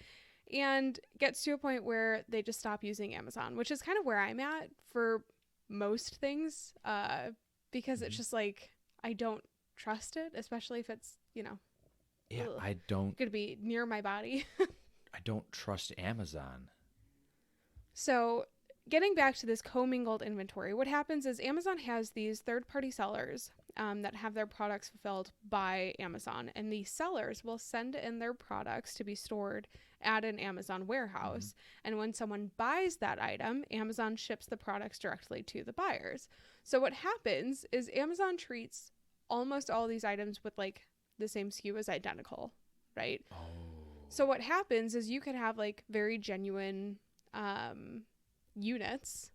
And gets to a point where they just stop using Amazon, which is kind of where I'm at for most things, because it's just like, I don't trust it, especially if it's, I don't going to be near my body. I don't trust Amazon. So getting back to this commingled inventory, what happens is Amazon has these third-party sellers that have their products fulfilled by Amazon, and these sellers will send in their products to be stored at an Amazon warehouse. And when someone buys that item, Amazon ships the products directly to the buyers. So what happens is Amazon treats almost all these items with like the same SKU as identical, right? Oh. So what happens is you could have like very genuine units,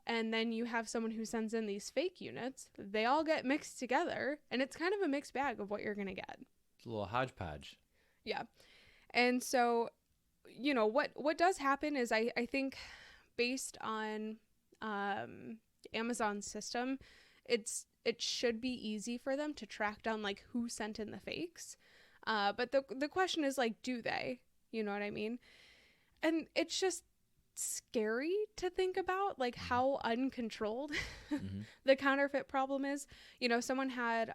and then you have someone who sends in these fake units. They all get mixed together, and it's kind of a mixed bag of what you're going to get. It's a little hodgepodge. Yeah. And so, what does happen is I think based on Amazon's system, it should be easy for them to track down like who sent in the fakes. But the question is like, do they? You know what I mean? And it's just scary to think about like how uncontrolled the counterfeit problem is. Someone had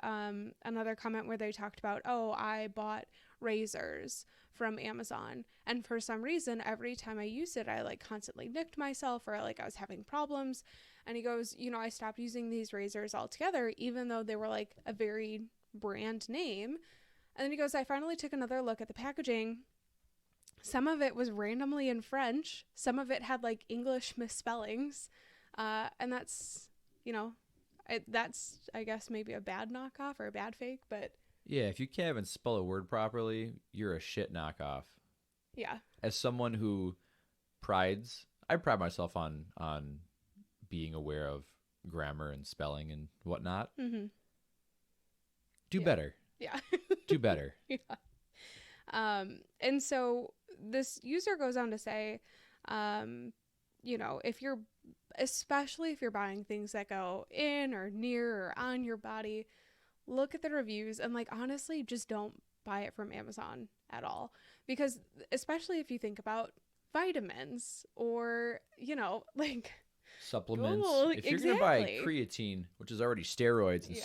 another comment where they talked about, I bought razors from Amazon, and for some reason every time I used it I like constantly nicked myself, or like I was having problems. And he goes, I stopped using these razors altogether, even though they were like a very brand name. And then he goes, I finally took another look at the packaging, Some of it was randomly in French. Some of it had like English misspellings. And that's, you know, that's, I guess, maybe a bad knockoff or a bad fake, but Yeah, if you can't even spell a word properly, you're a shit knockoff. yeah. As someone who I pride myself on being aware of grammar and spelling and whatnot. Mm-hmm. Do better. Yeah. Do better. Yeah. And so this user goes on to say, you know, especially if you're buying things that go in or near or on your body, look at the reviews and like, honestly, just don't buy it from Amazon at all. Because especially if you think about vitamins or, you know, like Supplements. Google, if you're going to buy creatine, which is already steroids and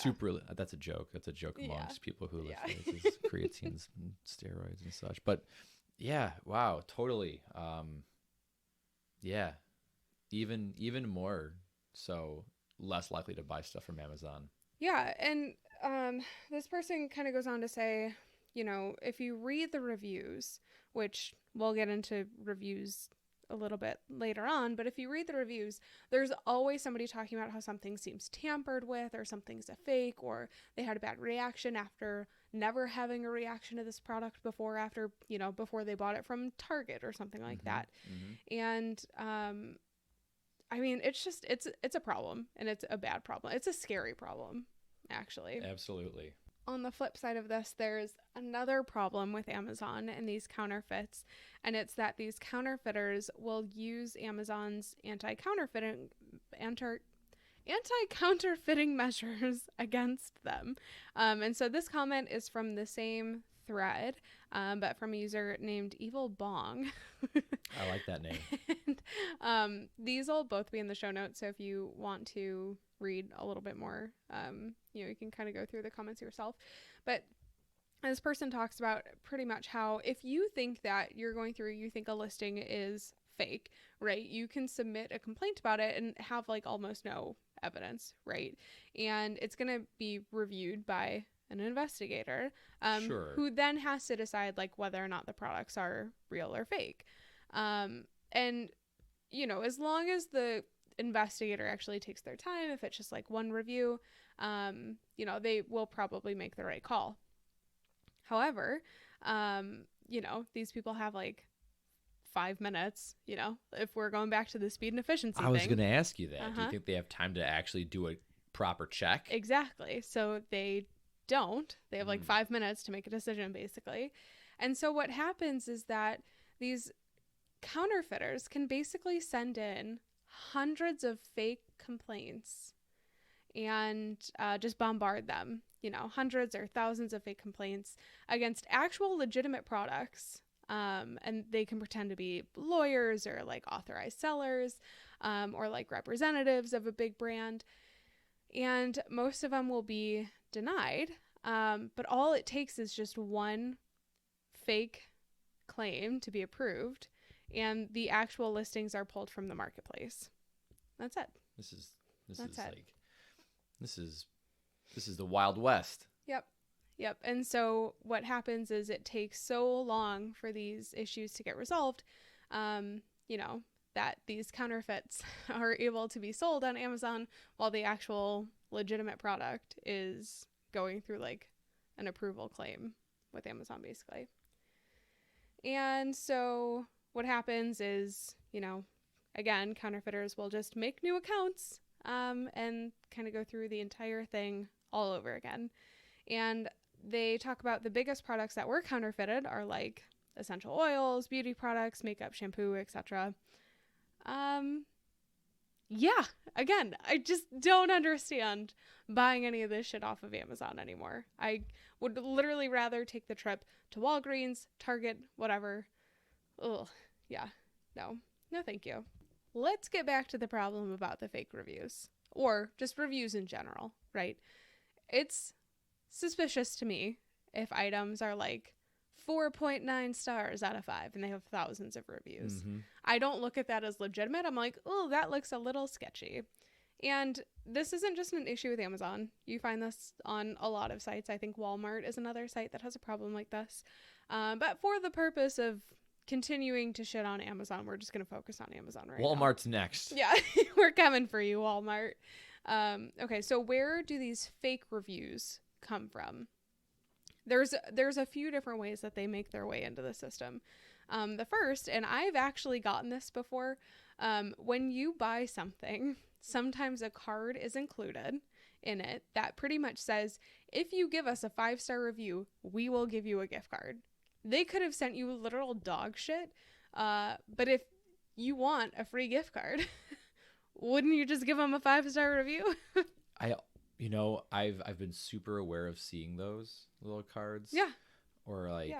that's a joke. That's a joke amongst people who live this is creatines and steroids and such. But yeah, wow, totally. Yeah. Even more so less likely to buy stuff from Amazon. Yeah, and this person kind of goes on to say, you know, if you read the reviews, which we'll get into reviews a little bit later on, but if you read the reviews, there's always somebody talking about how something seems tampered with or something's a fake or they had a bad reaction after never having a reaction to this product before, after, you know, before they bought it from Target or something like that. Mm-hmm. And I mean, it's just it's a problem, and it's a bad problem. It's a scary problem, actually. Absolutely. On the flip side of this, there's another problem with Amazon and these counterfeits, and it's that these counterfeiters will use Amazon's anti-counterfeiting measures against them. And so this comment is from the same thread, but from a user named Evil Bong. I like that name. And these will both be in the show notes, so if you want to read a little bit more, you know, you can kind of go through the comments yourself. But this person talks about pretty much how if you think that you think a listing is fake, right, you can submit a complaint about it and have like almost no evidence, right? And it's going to be reviewed by an investigator, who then has to decide like whether or not the products are real or fake. And, you know, as long as the investigator actually takes their time, if it's just like one review, you know, they will probably make the right call. However, you know, these people have like 5 minutes, you know, if we're going back to the speed and efficiency thing. I was going to ask you that. Do you think they have time to actually do a proper check? Exactly. So they don't. They have like 5 minutes to make a decision, basically. And so what happens is that these counterfeiters can basically send in hundreds of fake complaints and just bombard them, you know, hundreds or thousands of fake complaints against actual legitimate products. And they can pretend to be lawyers or like authorized sellers, or like representatives of a big brand. And most of them will be denied. But all it takes is just one fake claim to be approved, and the actual listings are pulled from the marketplace. That's it. This is the Wild West. Yep. And so what happens is it takes so long for these issues to get resolved, you know, that these counterfeits are able to be sold on Amazon while the actual legitimate product is going through like an approval claim with Amazon, basically. And so what happens is, you know, again, counterfeiters will just make new accounts, and kind of go through the entire thing all over again. And they talk about the biggest products that were counterfeited are like essential oils, beauty products, makeup, shampoo, etc. Yeah, again, I just don't understand buying any of this shit off of Amazon anymore. I would literally rather take the trip to Walgreens, Target, whatever. Ugh, yeah, no, thank you. Let's get back to the problem about the fake reviews, or just reviews in general, right? It's suspicious to me if items are like 4.9 stars out of 5 and they have thousands of reviews. Mm-hmm. I don't look at that as legitimate. I'm like, oh, that looks a little sketchy. And this isn't just an issue with Amazon. You find this on a lot of sites. I think Walmart is another site that has a problem like this. But for the purpose of continuing to shit on Amazon, we're just going to focus on Amazon now. Walmart's next. Yeah, we're coming for you, Walmart. Okay, so where do these fake reviews come from? There's a few different ways that they make their way into the system. The first, and I've actually gotten this before, when you buy something, sometimes a card is included in it that pretty much says, if you give us a 5-star review, we will give you a gift card. They could have sent you literal dog shit, but if you want a free gift card, wouldn't you just give them a 5-star review? I've been super aware of seeing those little cards. Yeah. Or like,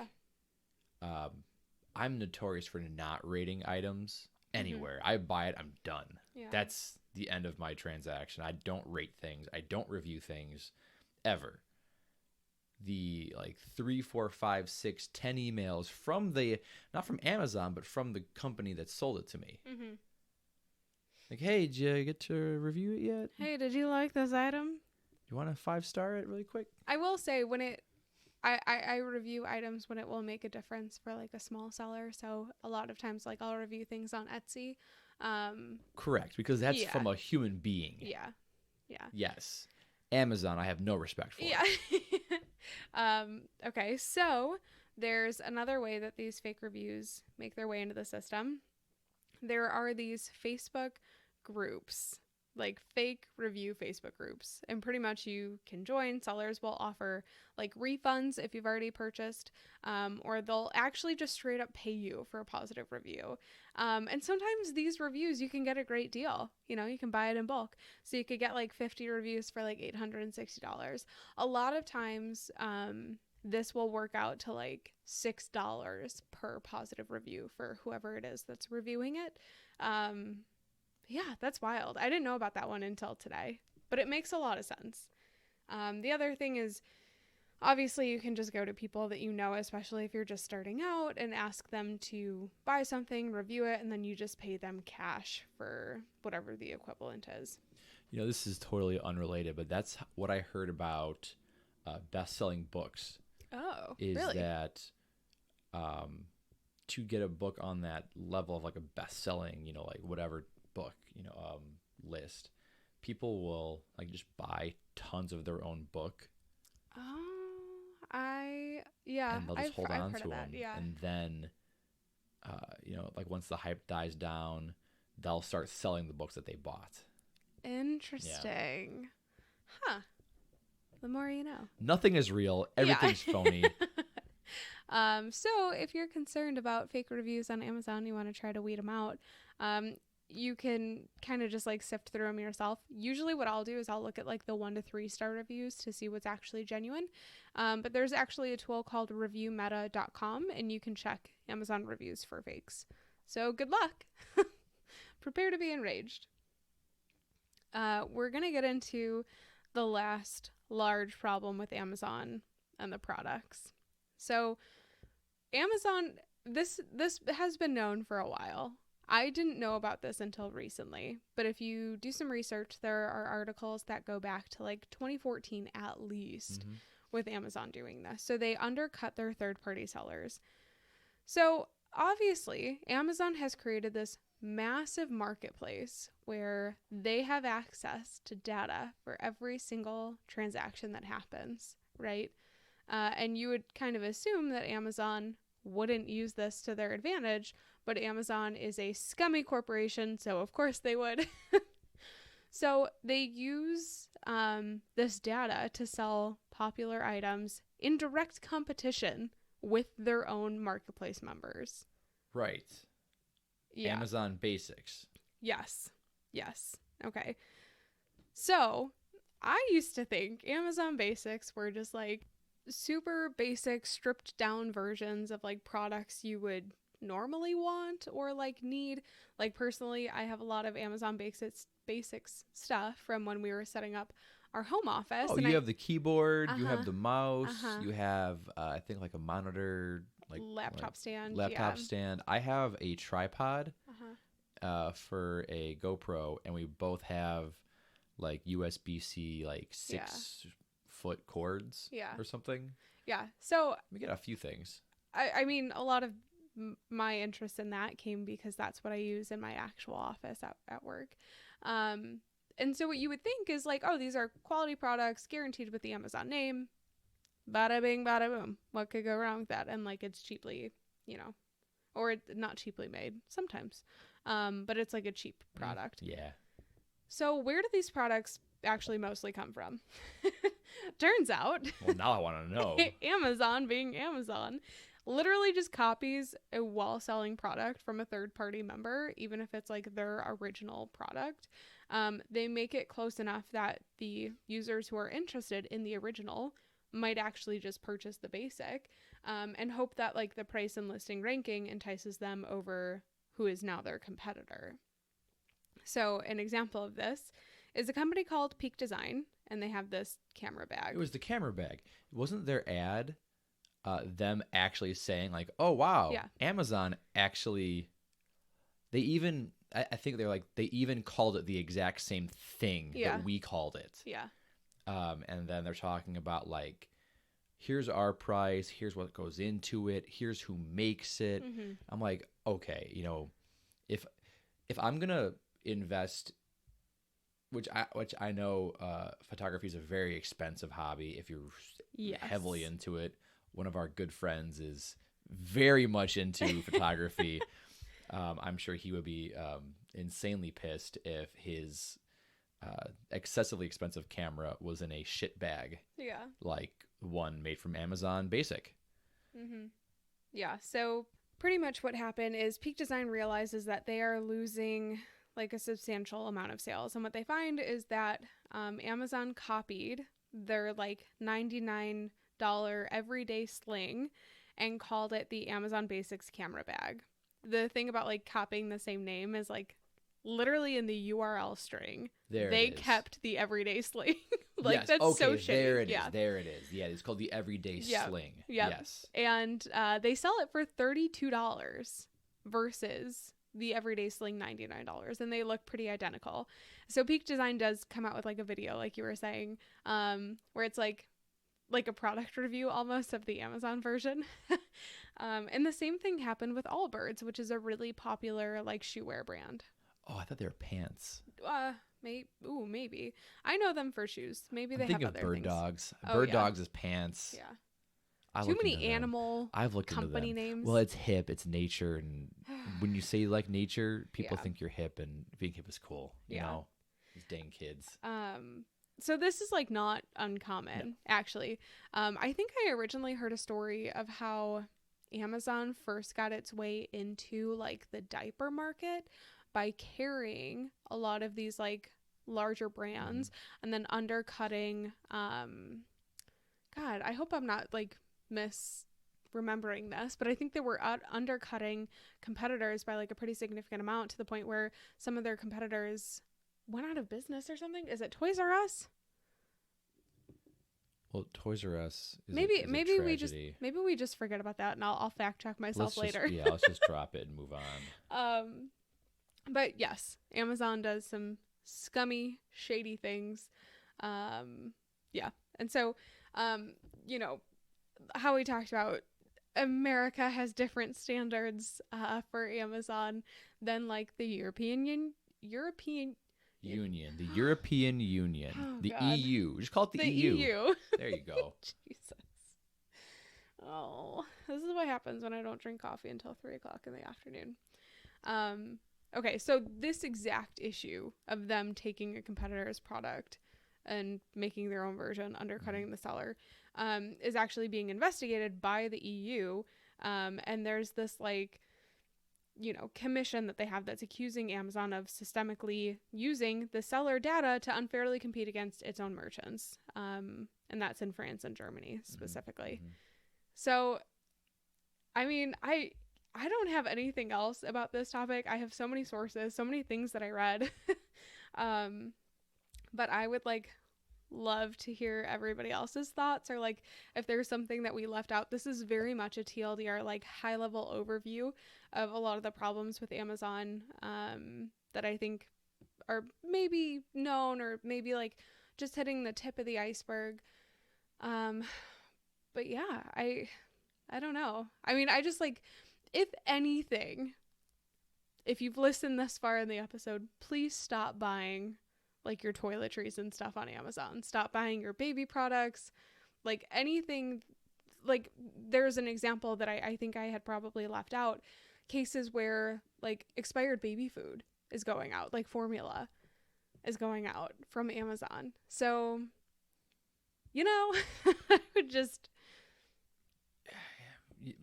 I'm notorious for not rating items anywhere. I buy it, I'm done. Yeah. That's the end of my transaction. I don't rate things. I don't review things ever. The like 3, 4, 5, 6, 10 emails from not from Amazon, but from the company that sold it to me. Mm-hmm. Like, hey, did you get to review it yet? Hey, did you like this item? You want to 5-star it really quick? I will say I review items when it will make a difference for like a small seller. So a lot of times, like I'll review things on Etsy. Correct, because that's from a human being. Yeah. Yes. Amazon, I have no respect for. Yeah. Okay, so there's another way that these fake reviews make their way into the system. There are these Facebook groups, like fake review Facebook groups, and pretty much you can join. Sellers will offer like refunds if you've already purchased, or they'll actually just straight up pay you for a positive review. And sometimes these reviews, you can get a great deal. You can buy it in bulk. So you could get like 50 reviews for like $860. A lot of times, this will work out to like $6 per positive review for whoever it is that's reviewing it. Yeah, that's wild. I didn't know about that one until today, but it makes a lot of sense. The other thing is, obviously, you can just go to people that you know, especially if you're just starting out, and ask them to buy something, review it, and then you just pay them cash for whatever the equivalent is. This is totally unrelated, but that's what I heard about best-selling books. Oh, is really? That to get a book on that level of like a best-selling, like whatever book, list, people will like just buy tons of their own book. Oh, and they'll just hold on to them. Yeah. And then, like once the hype dies down, they'll start selling the books that they bought. Interesting. Yeah. Huh. The more you know. Nothing is real. Everything's phony. So if you're concerned about fake reviews on Amazon, you want to try to weed them out. You can kind of just like sift through them yourself. Usually what I'll do is I'll look at like the 1 to 3 star reviews to see what's actually genuine. But there's actually a tool called reviewmeta.com, and you can check Amazon reviews for fakes. So good luck. Prepare to be enraged. We're going to get into the last large problem with Amazon and the products. So Amazon, this has been known for a while. I didn't know about this until recently, but if you do some research, there are articles that go back to like 2014 at least with Amazon doing this. So they undercut their third-party sellers. So obviously, Amazon has created this massive marketplace where they have access to data for every single transaction that happens, right? And you would kind of assume that Amazon wouldn't use this to their advantage, but Amazon is a scummy corporation, so of course they would. So they use this data to sell popular items in direct competition with their own marketplace members. Right. Yeah. Amazon Basics. Yes. Okay. So I used to think Amazon Basics were just like super basic, stripped down versions of like products you would normally want or like need. Like personally, I have a lot of Amazon Basics stuff from when we were setting up our home office. Oh, and you have the keyboard, you have the mouse, Uh-huh. you have I think like a monitor, like laptop stand. stand. I have a tripod Uh-huh. for a GoPro, and we both have like USB-C like 6-foot cords Yeah. or something. Yeah. So We get a few things. I mean, a lot of my interest in that came because that's what I use in my actual office at work. And so what you would think is like, oh, these are quality products guaranteed with the Amazon name. Bada bing, bada boom. What could go wrong with that? And like, it's cheaply, or not cheaply made sometimes. But it's like a cheap product. Yeah. So where do these products actually mostly come from? Turns out, Well, now I want to know. Amazon, being Amazon, literally just copies a well-selling product from a third-party member, even if it's like their original product. They make it close enough that the users who are interested in the original might actually just purchase the basic, and hope that like the price and listing ranking entices them over who is now their competitor. So an example of this is a company called Peak Design, and they have this camera bag. It was the camera bag. Wasn't their ad them actually saying like, oh, wow, Yeah. Amazon actually, they even, I think they're like, they even called it the exact same thing that we called it. Yeah. And then they're talking about like, here's our price, here's what goes into it, here's who makes it. Mm-hmm. I'm like, okay, if I'm gonna invest, which I know photography is a very expensive hobby if you're heavily into it. One of our good friends is very much into photography. I'm sure he would be insanely pissed if his excessively expensive camera was in a shit bag. Yeah. Like one made from Amazon Basic. Mm-hmm. Yeah. So pretty much what happened is Peak Design realizes that they are losing like a substantial amount of sales. And what they find is that Amazon copied their like $99 everyday sling and called it the Amazon Basics camera bag. The thing about like copying the same name is like literally in the URL string, they kept the everyday sling. Like yes. that's okay, so shitty. There it is. There it is. Yeah, it's called the everyday sling. Yep. Yes. And they sell it for $32 versus the everyday sling $99, and they look pretty identical. So Peak Design does come out with like a video, like you were saying, where it's like a product review almost of the Amazon version. And the same thing happened with Allbirds, which is a really popular like shoe wear brand. Oh, I thought they were pants. Maybe. I know them for shoes. Maybe they have other things. Bird Dogs. Oh, Bird Dogs is pants. Yeah. Too many animal company names. Well, it's hip. It's nature. And when you say you like nature, people think you're hip, and being hip is cool. You know? These dang kids. So this is like not uncommon, actually. I think I originally heard a story of how Amazon first got its way into like the diaper market by carrying a lot of these like larger brands and then undercutting, God, I hope I'm not like misremembering this, but I think they were undercutting competitors by like a pretty significant amount, to the point where some of their competitors went out of business or something. Is it Toys R Us? Well, Toys R Us is maybe we just forget about that, and I'll fact check myself later. Let's just drop it and move on. But yes, Amazon does some scummy, shady things. And so how we talked about America has different standards for Amazon than like the European Union, the European Union, the God. EU. Just call it the EU. There you go. Jesus. Oh, this is what happens when I don't drink coffee until 3:00 in the afternoon. Okay, so this exact issue of them taking a competitor's product and making their own version, undercutting the seller, is actually being investigated by the EU. And there's this like, commission that they have that's accusing Amazon of systemically using the seller data to unfairly compete against its own merchants. And that's in France and Germany specifically. Mm-hmm. So, I mean, I don't have anything else about this topic. I have so many sources, so many things that I read. But I would love to hear everybody else's thoughts, or if there's something that we left out. This is very much a TLDR high level overview of a lot of the problems with Amazon that I think are maybe known, or maybe just hitting the tip of the iceberg. But yeah, I don't know. I mean, I just if anything, if you've listened this far in the episode, please stop buying like your toiletries and stuff on Amazon. Stop buying your baby products, like anything. Like there's an example that I think I had probably left out, cases where like expired baby food is going out, like formula is going out from Amazon. So, you know, I would just...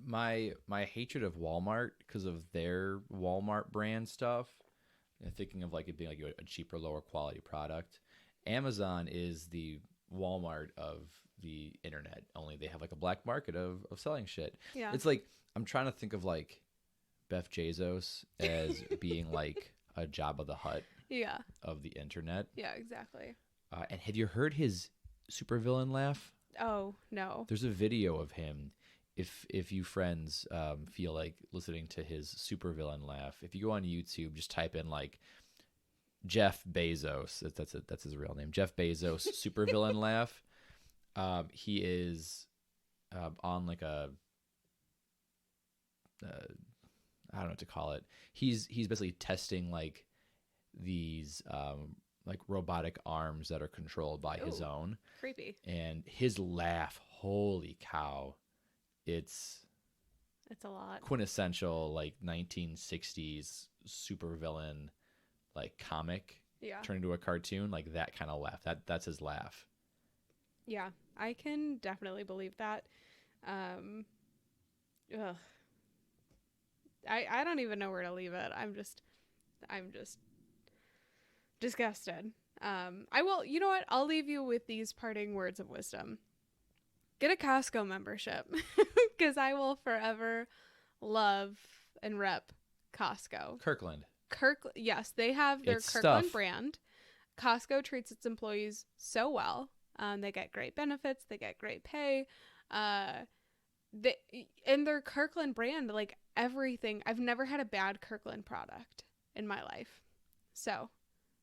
My hatred of Walmart because of their Walmart brand stuff, and thinking of like it being like a cheaper, lower quality product. Amazon is the Walmart of the internet, only they have like a black market of selling shit. Yeah. It's like I'm trying to think of like Beth Bezos as being like a Jabba the Hutt of the internet. Yeah, exactly. And have you heard his supervillain laugh? Oh, no. There's a video of him. If you friends feel like listening to his supervillain laugh, if you go on YouTube, just type in like Jeff Bezos. That's his real name. Jeff Bezos supervillain laugh. He is on like a I don't know what to call it. He's basically testing like these like robotic arms that are controlled by his own. Creepy. And his laugh, holy cow. It's a lot. Quintessential like 1960s supervillain like comic turned into a cartoon, like that kind of laugh. That's his laugh. Yeah, I can definitely believe that. Ugh. I don't even know where to leave it. I'm just disgusted. I will, you know what? I'll leave you with these parting words of wisdom. Get a Costco membership because I will forever love and rep Costco. Kirkland. Yes, they have their It's Kirkland stuff. brand. Costco treats its employees so well. They get great benefits. They get great pay. In their Kirkland brand, like everything. I've never had a bad Kirkland product in my life. So,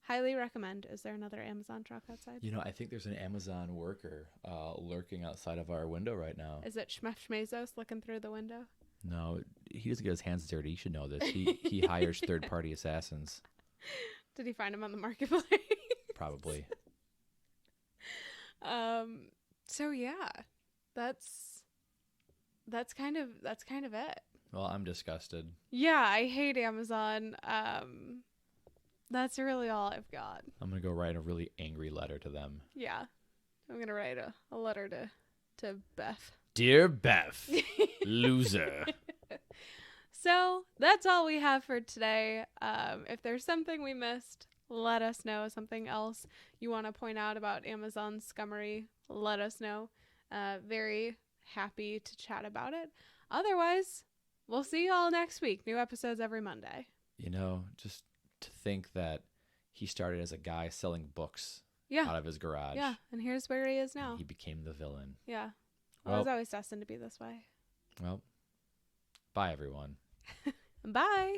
highly recommend. Is there another Amazon truck outside? You know, I think there's an Amazon worker lurking outside of our window right now. Is it Schmezos looking through the window? No, he doesn't get his hands dirty. He should know this. He hires third-party assassins. Did he find him on the marketplace? Probably. So yeah, that's kind of it. Well, I'm disgusted. Yeah, I hate Amazon. That's really all I've got. I'm gonna go write a really angry letter to them. Yeah, I'm gonna write a letter to Beth. Dear Beth, loser. So that's all we have for today. If there's something we missed, let us know. Something else you want to point out about Amazon's scummery, let us know. Very happy to chat about it. Otherwise, we'll see you all next week. New episodes every Monday. You know, just to think that he started as a guy selling books out of his garage. Yeah, and here's where he is now. And he became the villain. Yeah. Well, it was always destined to be this way. Well, bye, everyone. Bye.